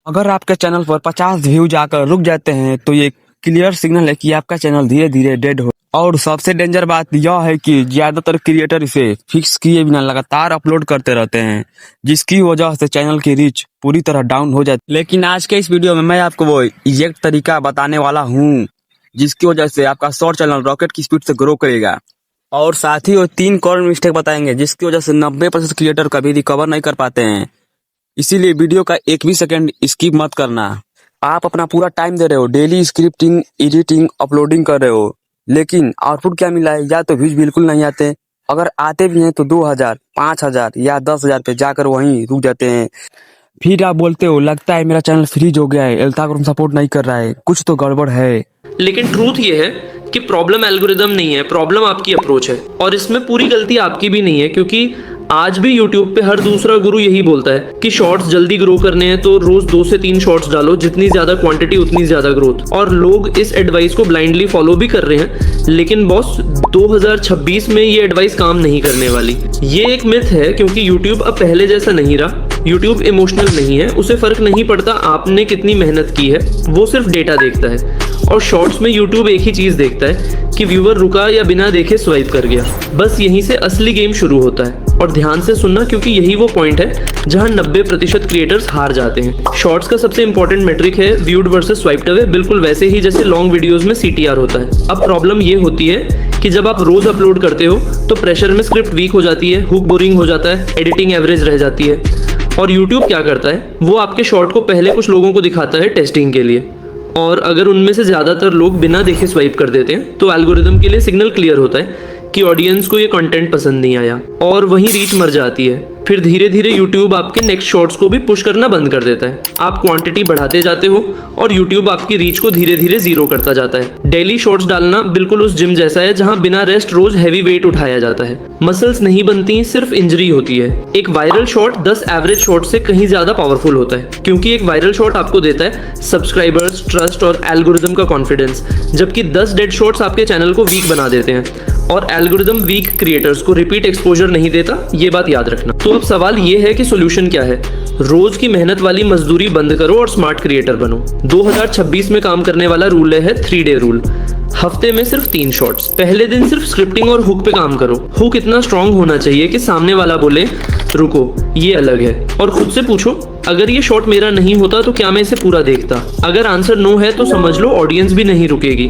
अगर आपके चैनल पर 50 व्यूज आकर रुक जाते हैं तो ये क्लियर सिग्नल है कि आपका चैनल धीरे धीरे डेड हो। और सबसे डेंजर बात यह है कि ज्यादातर क्रिएटर इसे फिक्स किए बिना लगातार अपलोड करते रहते हैं, जिसकी वजह से चैनल की रीच पूरी तरह डाउन हो जाती है। लेकिन आज के इस वीडियो में मैं आपको वो एग्जैक्ट तरीका बताने वाला हूँ जिसकी वजह से आपका शॉर्ट चैनल रॉकेट की स्पीड से ग्रो करेगा। और साथ ही वो 3 कॉमन मिस्टेक बताएंगे जिसकी वजह से 90% क्रिएटर कभी रिकवर नहीं कर पाते हैं। इसीलिए वीडियो का एक भी सेकंड स्किप मत करना। आप अपना पूरा टाइम दे रहे हो, डेली स्क्रिप्टिंग, एडिटिंग, अपलोडिंग कर रहे हो, लेकिन आउटपुट क्या मिला है? या तो व्यूज बिल्कुल नहीं आते, अगर आते भी हैं तो 2000, 5000 या 10,000 पे जाकर वहीं रुक जाते हैं। फिर आप बोलते हो लगता है मेरा चैनल फ्रीज हो गया है, एल्गोरिथम सपोर्ट नहीं कर रहा है, कुछ तो गड़बड़ है। लेकिन ट्रूथ ये है कि प्रॉब्लम एल्गोरिदम नहीं है, प्रॉब्लम आपकी अप्रोच है। और इसमें पूरी गलती आपकी भी नहीं है, क्योंकि आज भी YouTube पे हर दूसरा गुरु यही बोलता है कि शॉर्ट्स जल्दी ग्रो करने हैं तो रोज 2 से 3 शॉर्ट्स डालो, जितनी ज्यादा क्वांटिटी उतनी ज्यादा ग्रोथ। और लोग इस एडवाइस को ब्लाइंडली फॉलो भी कर रहे हैं। लेकिन बॉस, 2026 में ये एडवाइस काम नहीं करने वाली। ये एक मिथ है, क्योंकि YouTube अब पहले जैसा नहीं रहा। YouTube इमोशनल नहीं है, उसे फर्क नहीं पड़ता आपने कितनी मेहनत की है, वो सिर्फ डेटा देखता है। और शॉर्ट्स में YouTube एक ही चीज देखता है कि व्यूअर रुका या बिना देखे स्वाइप कर गया। बस यहीं से असली गेम शुरू होता है। और ध्यान से सुनना, क्योंकि यही वो पॉइंट है जहां 90% क्रिएटर्स हार जाते हैं। शॉर्ट्स का सबसे इंपॉर्टेंट मेट्रिक है व्यूड वर्सेस स्वाइप्ड अवे, बिल्कुल वैसे ही जैसे लॉन्ग वीडियोस में CTR होता है। अब प्रॉब्लम ये होती है कि जब आप रोज अपलोड करते हो तो प्रेशर में स्क्रिप्ट वीक हो जाती है, हुक बोरिंग हो जाता है, एडिटिंग एवरेज रह जाती है। और YouTube क्या करता है, वो आपके शॉर्ट को पहले कुछ लोगों को दिखाता है टेस्टिंग के लिए। और अगर उनमें से ज़्यादातर लोग बिना देखे स्वाइप कर देते हैं तो एल्गोरिदम के लिए सिग्नल क्लियर होता है कि ऑडियंस को ये कंटेंट पसंद नहीं आया, और वहीं रीच मर जाती है। फिर धीरे धीरे YouTube आपके नेक्स्ट शॉर्ट्स को भी पुश करना बंद कर देता है। आप क्वांटिटी बढ़ाते जाते हो और YouTube आपकी रीच को धीरे धीरे जीरो करता जाता है। डेली शॉर्ट्स डालना बिल्कुल उस जिम जैसा है जहां बिना रेस्ट रोज हैवी वेट उठाया जाता है। मसल्स नहीं बनती, सिर्फ इंजरी होती है। एक वायरल शॉट 10 एवरेज शॉट से कहीं ज्यादा पावरफुल होता है, क्योंकि एक वायरल शॉट आपको देता है सब्सक्राइबर्स, ट्रस्ट और एल्गोरिदम का कॉन्फिडेंस, जबकि 10 डेड शॉट्स आपके चैनल को वीक बना देते हैं। और एल्गोरिदम वीक क्रिएटर्स को रिपीट एक्सपोजर नहीं देता, ये बात याद रखना। तो अब सवाल ये है कि सॉल्यूशन क्या है? रोज की मेहनत वाली मजदूरी बंद करो और स्मार्ट क्रिएटर बनो। 2026 में काम करने वाला रूल है 3 डे रूल। हफ्ते में सिर्फ 3 शॉट्स। पहले दिन सिर्फ स्क्रिप्टिंग और हुक पे काम करो। हुक इतना स्ट्रांग होना चाहिए कि सामने वाला बोले रुको, ये अलग है। और खुद से पूछो, अगर ये शॉट मेरा नहीं होता तो क्या मैं इसे पूरा देखता? अगर आंसर नो है तो समझ लो ऑडियंस भी नहीं रुकेगी,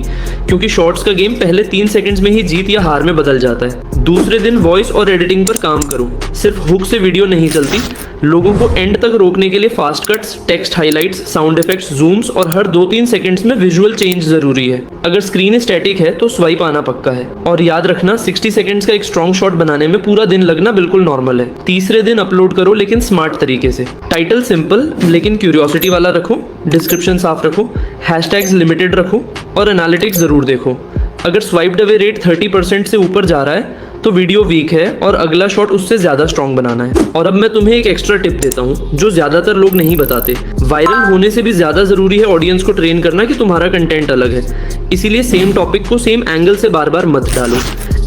क्योंकि शॉर्ट्स का गेम पहले 3 सेकंड्स में ही जीत या हार में बदल जाता है। दूसरे दिन वॉइस और एडिटिंग पर काम करो। सिर्फ हुक से वीडियो नहीं चलती। लोगों को एंड तक रोकने के लिए fast cuts, text highlights, sound effects, Zooms और हर 2-3 सेकंड्स में विजुअल चेंज जरूरी है। अगर स्क्रीन स्टैटिक है तो स्वाइप आना पक्का है। और याद रखना, 60 सेकंड्स का एक स्ट्रॉन्ग शॉट बनाने में पूरा दिन लगना बिल्कुल नॉर्मल है। तीसरे दिन अपलोड करो, लेकिन स्मार्ट तरीके से। टाइटल सिंपल लेकिन क्यूरियोसिटी वाला रखो, डिस्क्रिप्शन साफ रखो, हैशटैग्स लिमिटेड रखो और एनालिटिक्स जरूर देखो। अगर स्वाइप्ड अवे रेट 30% से ऊपर जा रहा है तो वीडियो वीक है और अगला शॉट उससे ज्यादा स्ट्रॉन्ग बनाना है। और अब मैं तुम्हें एक एक्स्ट्रा टिप देता हूँ जो ज्यादातर लोग नहीं बताते। वायरल होने से भी ज्यादा जरूरी है ऑडियंस को ट्रेन करना कि तुम्हारा कंटेंट अलग है। इसीलिए सेम टॉपिक को सेम एंगल से बार बार मत डालो।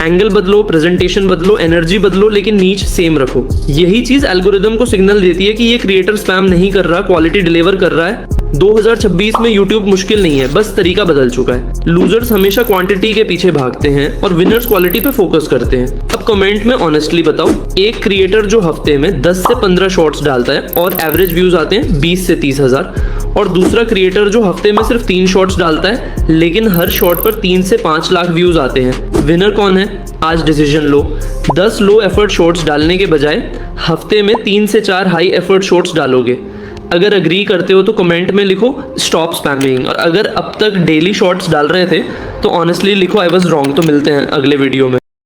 एंगल बदलो, प्रेजेंटेशन बदलो, एनर्जी बदलो, लेकिन नीच सेम रखो। यही चीज एल्गोरिदम को सिग्नल देती है कि ये क्रिएटर स्पैम नहीं कर रहा, क्वालिटी डिलीवर कर रहा है। 2026 में YouTube मुश्किल नहीं है, बस तरीका बदल चुका है। लूजर्स हमेशा क्वांटिटी के पीछे भागते हैं और विनर्स क्वालिटी पे फोकस करते हैं। अब कमेंट में ऑनेस्टली बताओ, एक क्रिएटर जो हफ्ते में 10 से 15 शॉर्ट्स डालता है और एवरेज व्यूज आते हैं 20 से 30 हजार, और दूसरा क्रिएटर जो हफ्ते में सिर्फ 3 शॉर्ट्स डालता है लेकिन हर शॉर्ट पर 3 से 5 लाख व्यूज आते हैं, विनर कौन है? आज डिसीजन लो। 10 लो एफर्ट शॉर्ट्स डालने के बजाय हफ्ते में 3 से 4 हाई एफर्ट शॉर्ट्स डालोगे। अगर अग्री करते हो तो कमेंट में लिखो स्टॉप स्पैमिंग, और अगर अब तक डेली शॉर्ट्स डाल रहे थे तो ऑनेस्टली लिखो आई वाज रॉन्ग। तो मिलते हैं अगले वीडियो में।